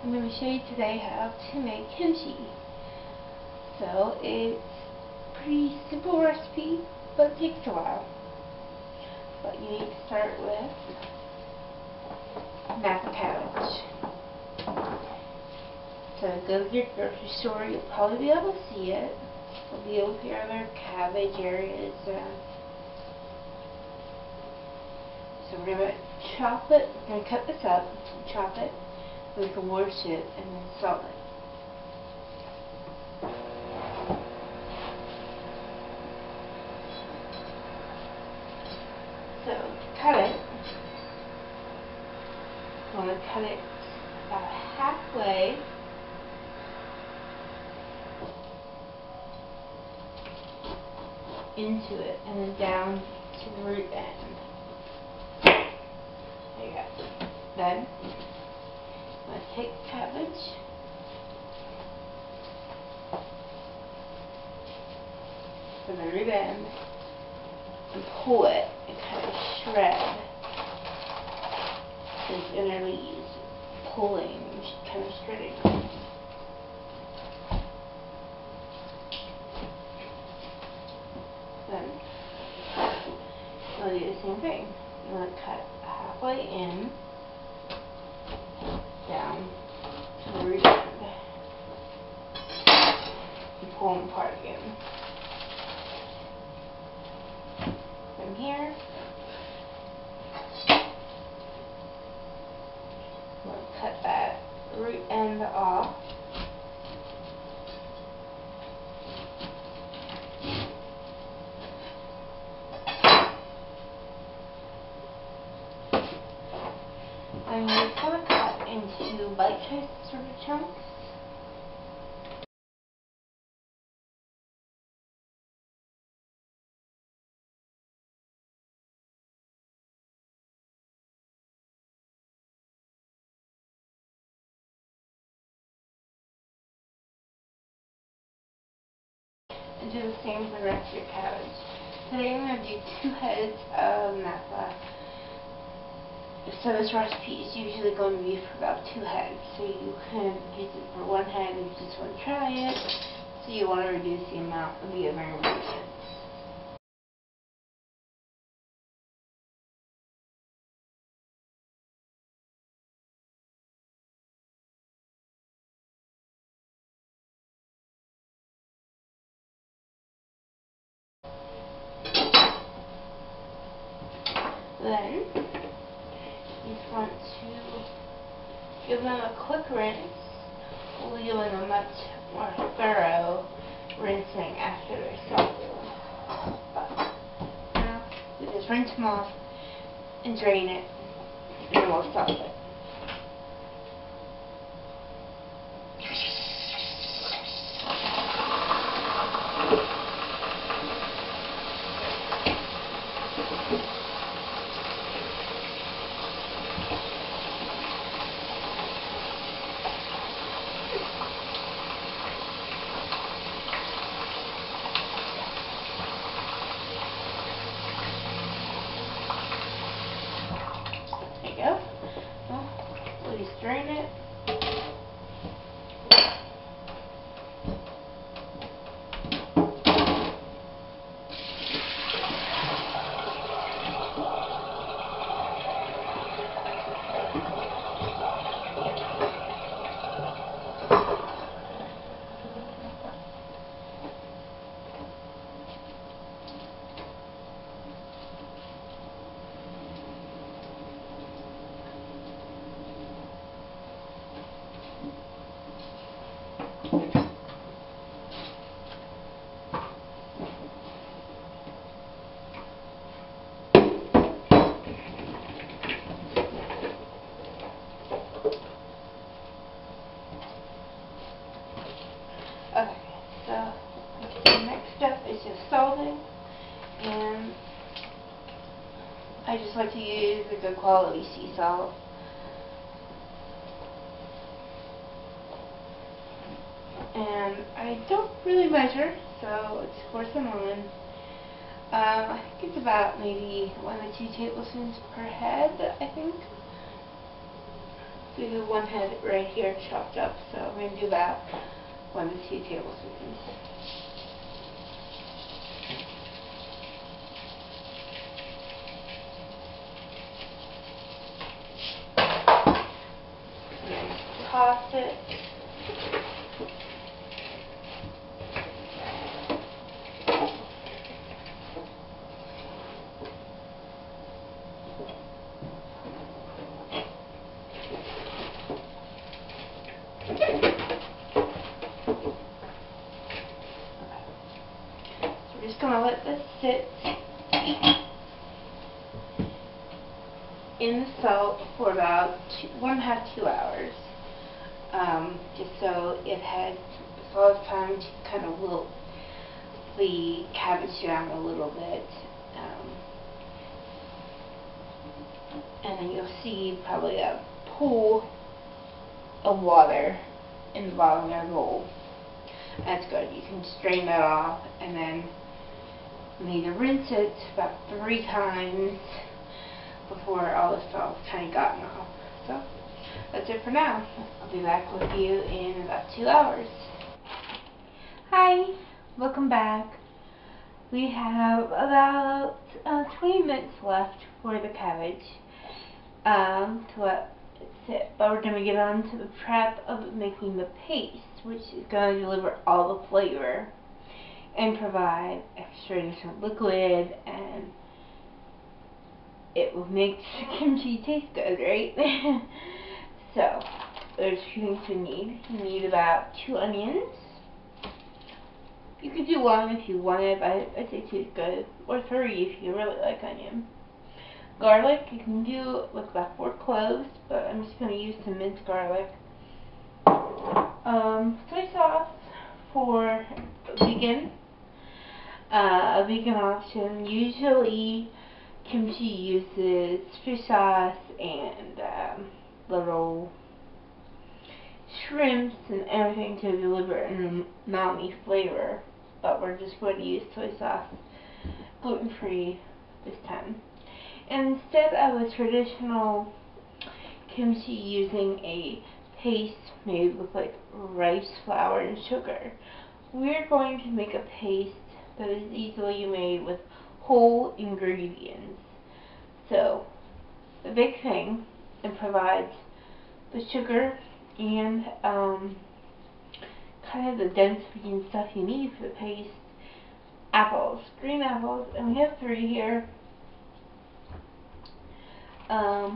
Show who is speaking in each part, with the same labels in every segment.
Speaker 1: I'm going to show you today how to make kimchi. So it's a pretty simple recipe, but it takes a while. But you need to start with napa cabbage. So go to your grocery store, you'll probably be able to see it. You'll be able to hear other cabbage areas. So we're going to chop it, we're going to cut this up, chop it, we can wash it, and then salt it. So to cut it, I'm going to cut it about halfway into it and then down to the root end. There you go. Then I'm going to take the cabbage from the root end and pull it and kind of shred those inner leaves, pulling, kind of shredding them. Then I'm going to do the same thing. I'm going to cut halfway in, down to the root end, and pull them apart again. From here, I'm going to cut that root end off. I'm just going to cut into bite-sized sort of chunks. And do the same for the rest of your cabbage. Today I'm going to do 2 heads of napa. So this recipe is usually going to be for about 2 heads. So you can use it for 1 head if you just want to try it. So you want to reduce the amount of the other ingredients. Then you just want to give them a quick rinse, leaving a much more thorough rinsing after they're salted. Now we just rinse them off and drain it, and then we'll salt it. There you go. Well, we'll just drain it. Okay, so the next step is just salting, and I just like to use a good quality sea salt. And I don't really measure, so it's for someone. I think it's about maybe 1 to 2 tablespoons per head, I think. We have 1 head right here chopped up, so I'm going to do about 1 to 2 tablespoons. And toss it. We're just going to let this sit in the salt for about 1.5 to 2 hours, just so it has a lot of time to kind of wilt the cabbage down a little bit, and then you'll see probably a pool of water in the bottom of the bowl. That's good. You can strain that off, and then you need to rinse it about 3 times before all the salt's kind of gotten off. So that's it for now. I'll be back with you in about 2 hours. Hi, welcome back. We have about 20 minutes left for the cabbage to let it sit, but we're going to get on to the prep of making the paste, which is going to deliver all the flavor and provide extra liquid, and it will make the kimchi taste good, right? So, there's a few things we need. You need about 2 onions. You could do 1 if you wanted, but I say 2 is good. Or 3 if you really like onion. Garlic, you can do with about 4 cloves, but I'm just going to use some minced garlic. Soy sauce for vegan. A vegan option. Usually kimchi uses fish sauce and little shrimps and everything to deliver an umami flavor, but we're just going to use soy sauce, gluten-free this time. And instead of a traditional kimchi using a paste made with like rice flour and sugar, we're going to make a paste that is easily made with whole ingredients. So the big thing, it provides the sugar and kind of the density and stuff you need for the paste. Apples, green apples, and we have 3 here. I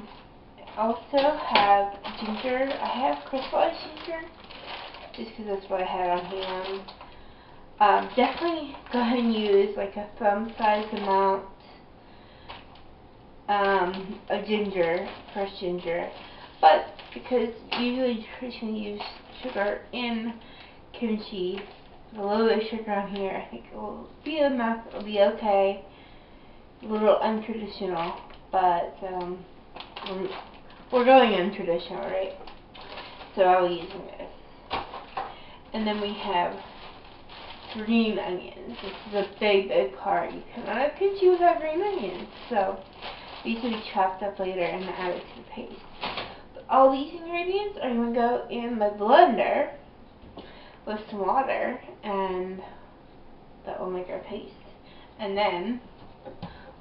Speaker 1: also have ginger. I have crystallized ginger, just because that's what I had on hand. Definitely go ahead and use like a thumb-sized amount of ginger, fresh ginger, but because usually traditionally use sugar in kimchi, a little bit of sugar on here, I think it will be enough. It'll be okay. A little untraditional, but we're going untraditional, right? So I'll be using this. And then we have green onions. This is a big, big part. You cannot have kimchi without green onions. So these will be chopped up later and added to the paste. But all these ingredients are going to go in the blender with some water, and that will make our paste. And then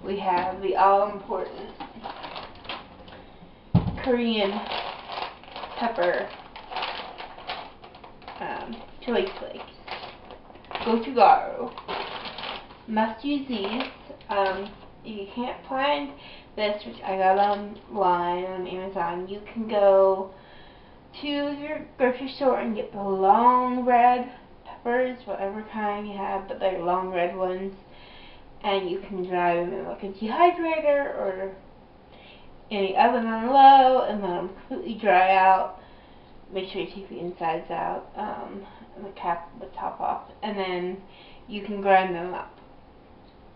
Speaker 1: we have the all-important Korean pepper chili flakes. Gochugaru. Must use these. If you can't find this, which I got online on Amazon, you can go to your grocery store and get the long red peppers, whatever kind you have, but they're long red ones, and you can dry them in like a dehydrator or in the oven on low and let them completely dry out. Make sure you take the insides out, and the top off, and then you can grind them up.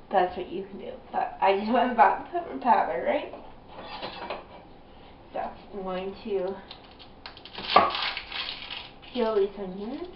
Speaker 1: That's what you can do. But I just went and bought the pepper powder, right? So I'm going to peel these onions.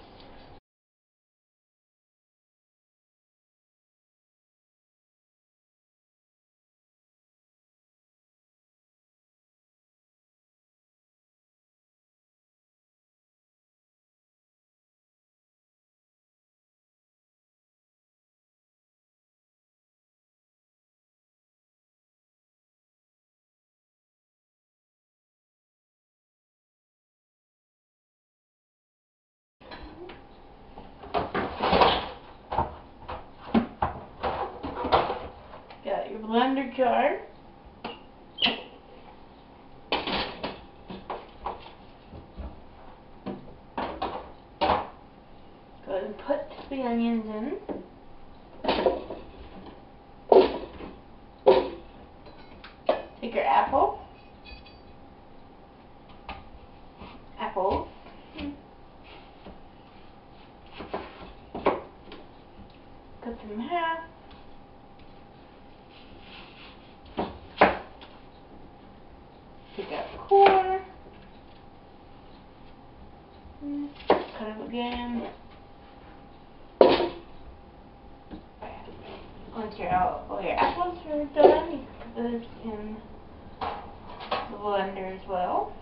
Speaker 1: blender jar. Go ahead and put the onions in. Take your apples. Cut them in half. Take out the core. Cut it again. Once all your apples are done, you can put those in the blender as well.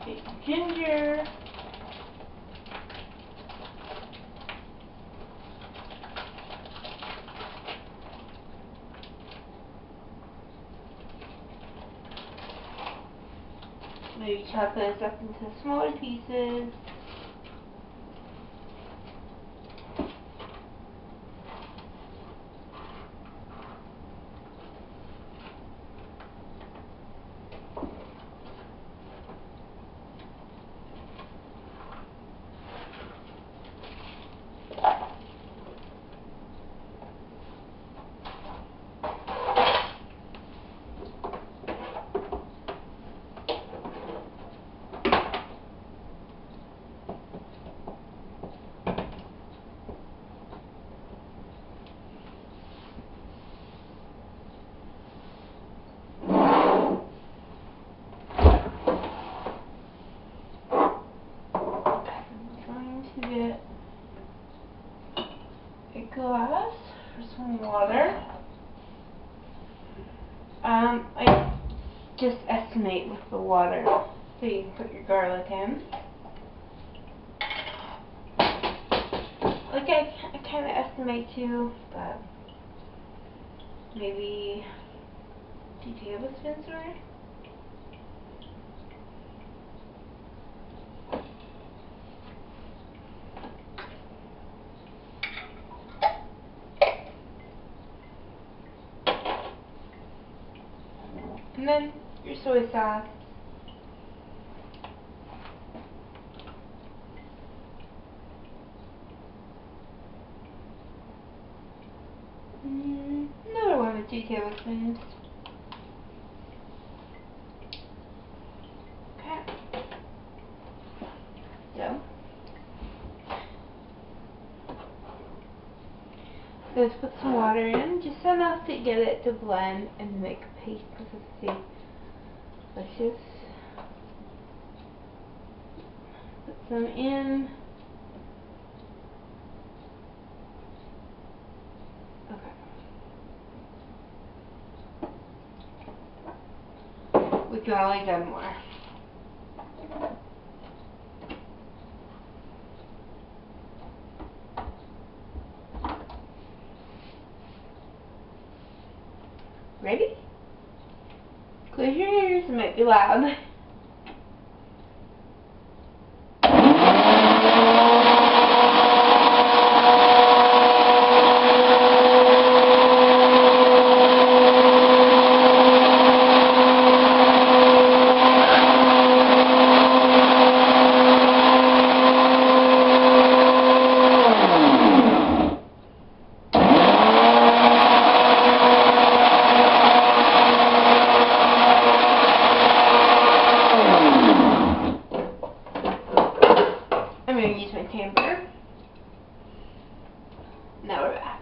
Speaker 1: Take ginger. Maybe chop those up into smaller pieces. Get a glass for some water. I just estimate with the water so you can put your garlic in. Like I kind of estimate too, but maybe 2 tablespoons worth. And then your soy sauce. Another 1 to 2 tablespoons. Okay. So, let's put some water in, just enough to get it to blend and make a paste consistency. Let's just put some in. Okay. We can always add more. Ready? Close your ears, it might be loud. I'm going to use my tamper. Now we're back.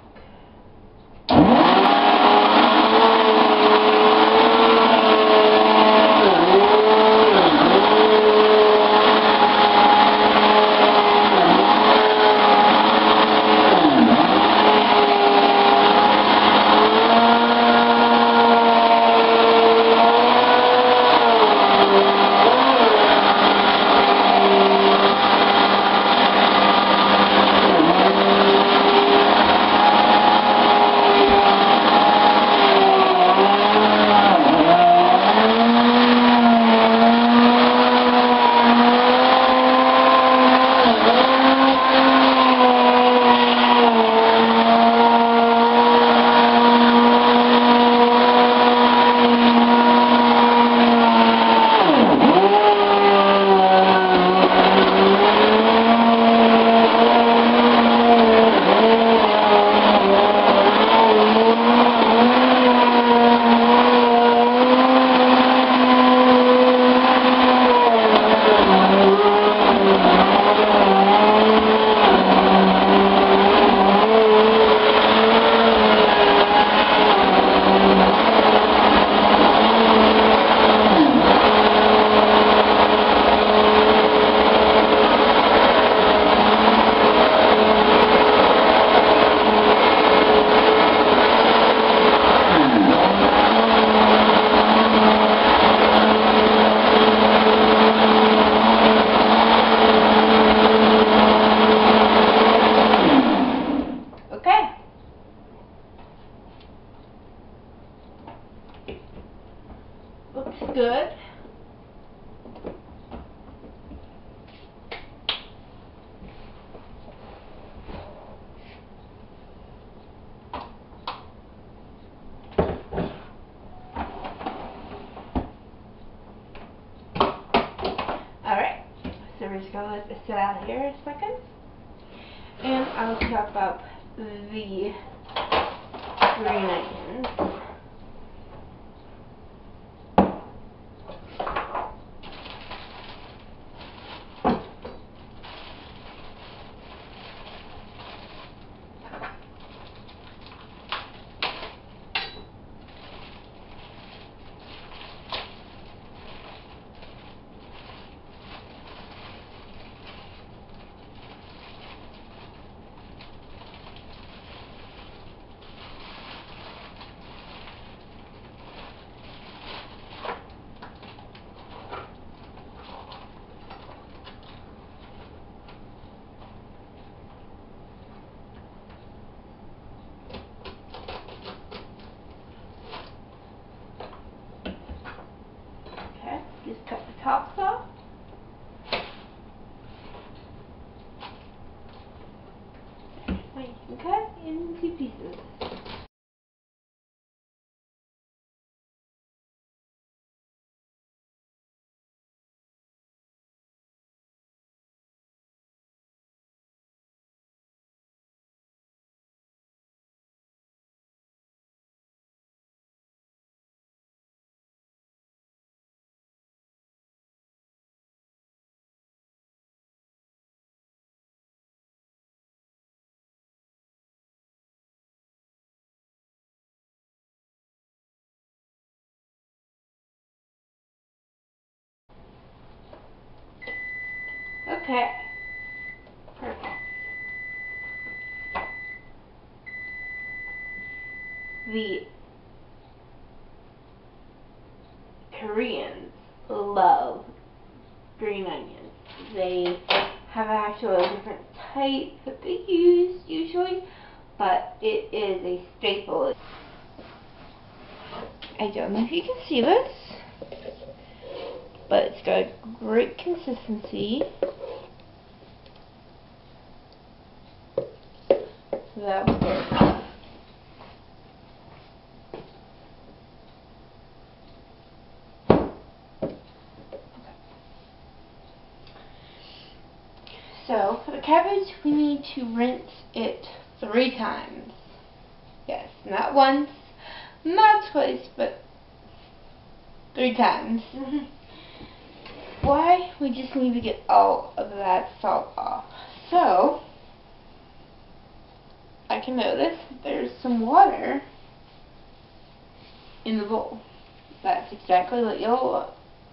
Speaker 1: just gonna let this sit out here a second. And I'll chop up the green onions. Just cut the tops off. You can cut into pieces. Okay. Perfect. The Koreans love green onions. They have actually different types that they use usually, but it is a staple. I don't know if you can see this, but it's got a great consistency. So that was good. So, for the cabbage, we need to rinse it 3 times. Yes, not once, not twice, but 3 times. Why? We just need to get all of that salt off. So, I can notice there's some water in the bowl. That's exactly what you'll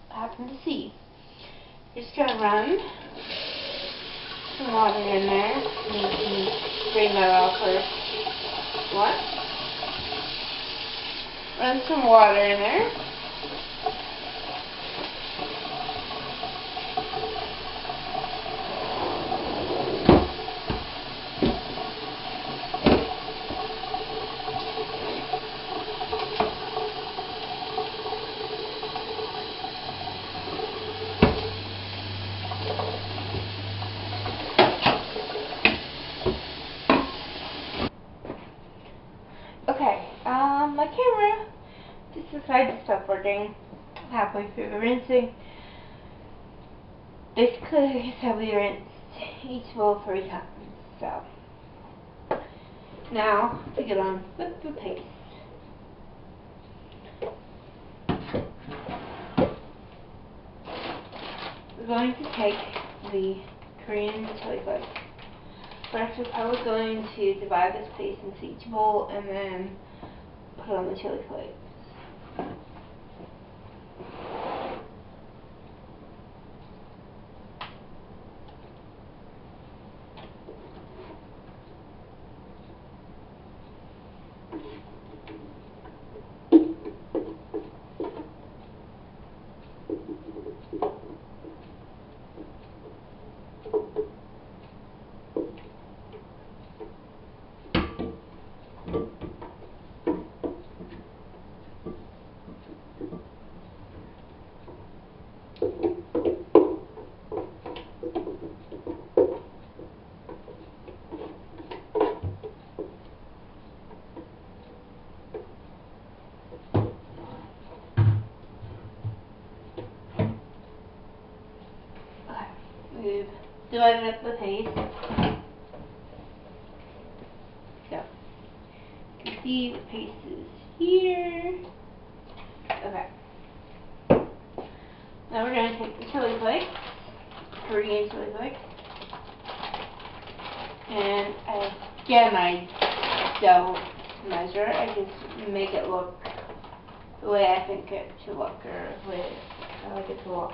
Speaker 1: happen to see. You're just going to run some water in there. You can drain that off first. What? Run some water in there. Okay, my camera just decided to stop working halfway through the rinsing. Basically, like I said, we rinsed each bowl 3 times. So, now to get on with the paste. We're going to take the Korean chili flakes. First, we're probably going to divide this paste into each bowl and then put on the chili flakes. divided up the paste. So, you can see the paste is here. Okay. Now we're going to take the chili flakes, Korean chili flakes, and again I don't measure, I just make it look the way I think it should look, or the way I like it to look.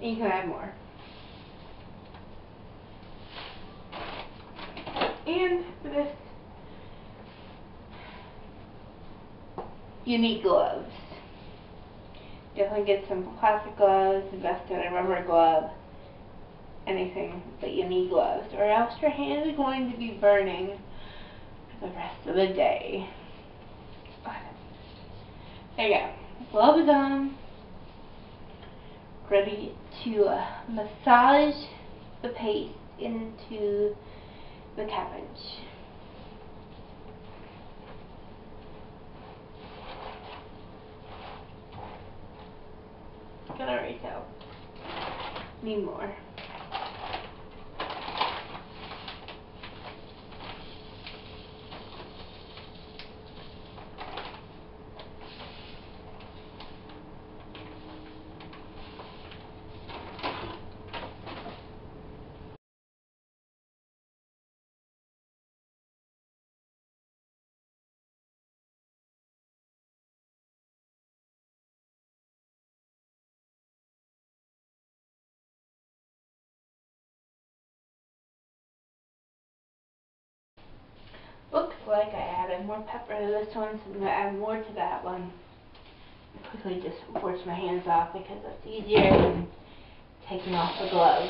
Speaker 1: And you can add more. And for this, you need gloves. Definitely get some plastic gloves, invest in a rubber glove, anything, but you need gloves, or else your hands are going to be burning for the rest of the day. There you go. Gloves on. Ready to massage the paste into the cabbage. Gonna refill. Need more. Looks like I added more pepper to this one, so I'm going to add more to that one. Quickly just wash my hands off because it's easier than taking off the gloves.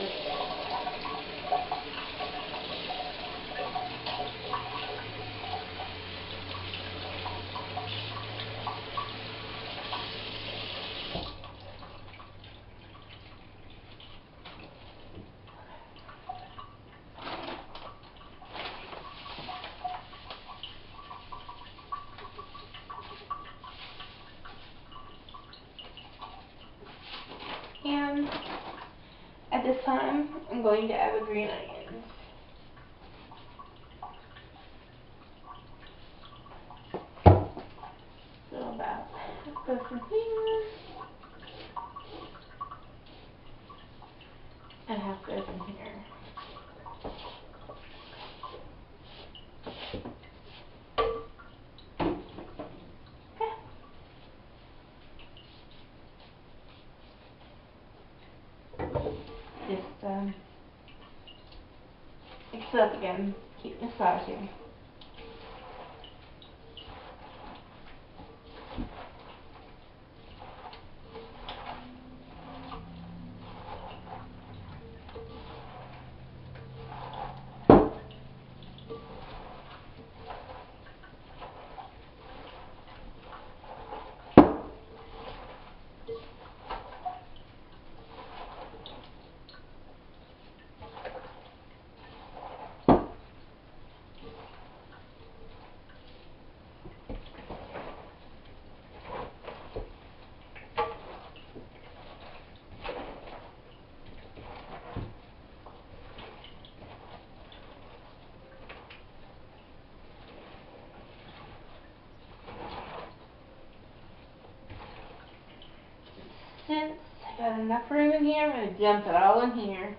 Speaker 1: And at this time, I'm going to add the green onions. So about half dozen here, and half dozen here. Okay. Just mix it up again. Keep massaging. Since I got enough room in here, I'm going to dump it all in here.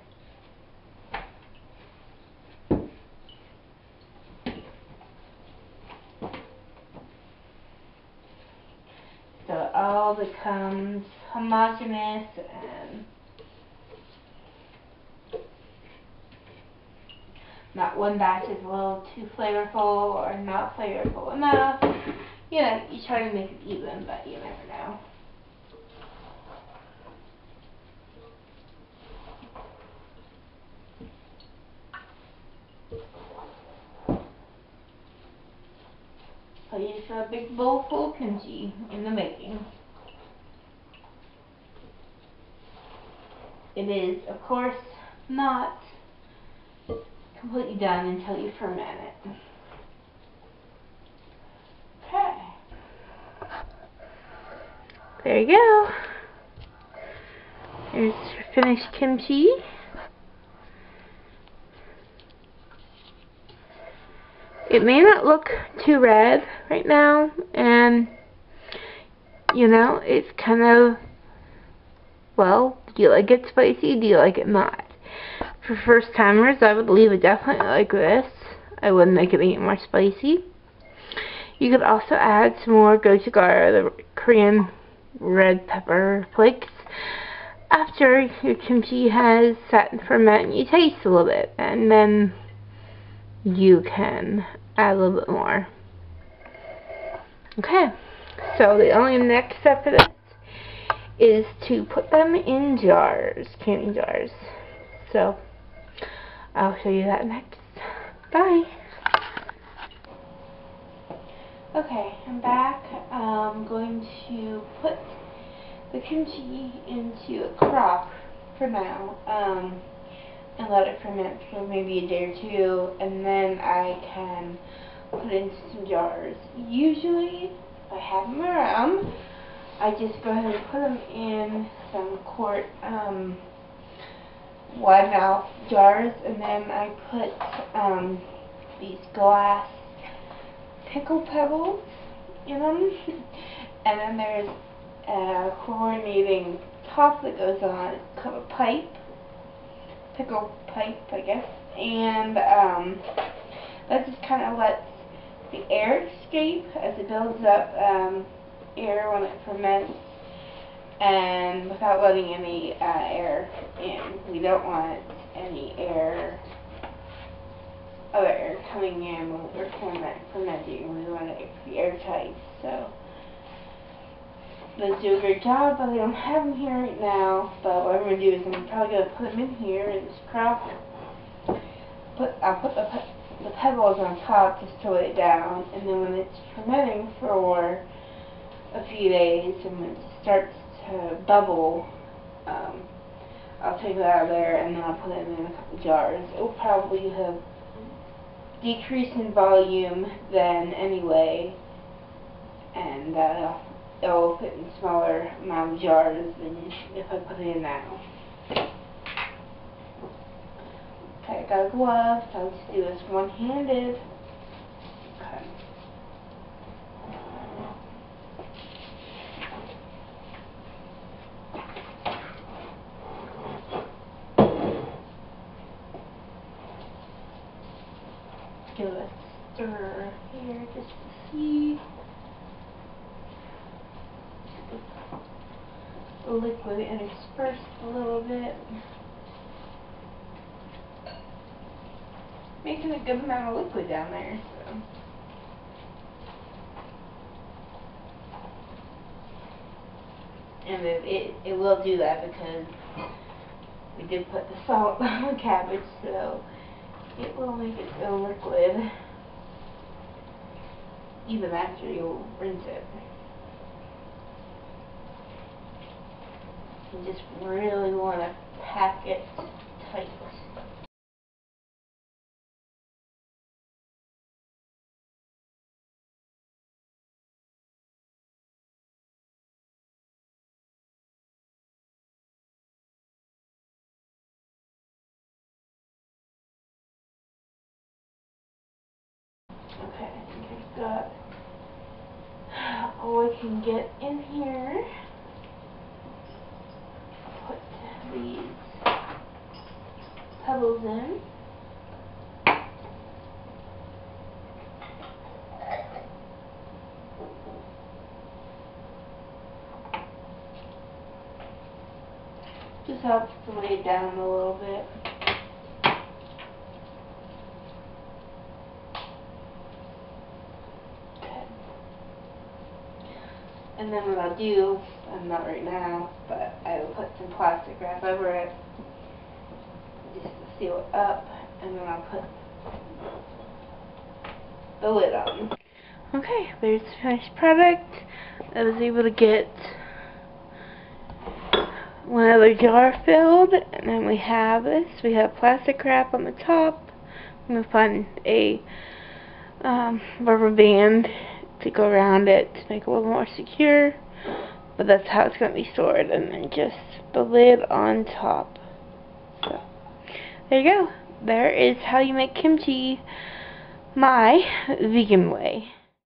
Speaker 1: So it all becomes homogeneous and not one batch is a little too flavorful or not flavorful enough. You know, you try to make it even, but you never know. I used a big bowl full of kimchi in the making. It is, of course, not completely done until you ferment it. Okay. There you go. Here's finished kimchi. It may not look too red right now, and you know, it's kind of, well, do you like it spicy? Do you like it not? For first timers, I would leave it definitely like this. I wouldn't make it any more spicy. You could also add some more gochugaru, the Korean red pepper flakes, after your kimchi has sat and fermented and you taste a little bit, and then you can add a little bit more. Okay, so the only next step for this is to put them in jars, canning jars. So I'll show you that next. Bye. Okay, I'm back. I'm going to put the kimchi into a crock for now, and let it ferment for maybe a day or two, and then I can put it into some jars. Usually, if I have them around, I just go ahead and put them in some quart wide mouth jars, and then I put these glass pickle pebbles in them, and then there's a coordinating top that goes on. It's called a pipe, pickle pipe, I guess, and that just kind of lets the air escape as it builds up air when it ferments, and without letting any air in. We don't want any other air coming in when we're fermenting. We want it to be airtight. So let's do a great job, but I don't have them here right now. But what I'm going to do is I'm probably going to put them in here in this crock. I'll put the pebbles on top just to weigh it down, and then when it's fermenting for a few days and when it starts to bubble, I'll take it out of there and then I'll put it in a couple jars. It will probably have decreased in volume then anyway, and it will fit in smaller amount of jars than if I put it in now. Okay, I got a glove, so I'll just do this one-handed. Okay. Give it a stir here just to see the liquid interspersed a little bit. Making a good amount of liquid down there. So. And it will do that because we did put the salt on the cabbage, so it will make its own liquid even after you rinse it. You just really want to pack it tight. Okay, I think I've got all I can get in here. Put these pebbles in. Just helps to weigh it down a little bit. And then what I'll do, I'm not right now, but I will put some plastic wrap over it just to seal it up, and then I'll put the lid on. Okay, there's the finished product. I was able to get one other jar filled, and then we have this. We have plastic wrap on the top. I'm going to find a rubber band to go around it to make it a little more secure. but that's how it's going to be stored, and then just the lid on top. So, there you go. There is how you make kimchi my vegan way.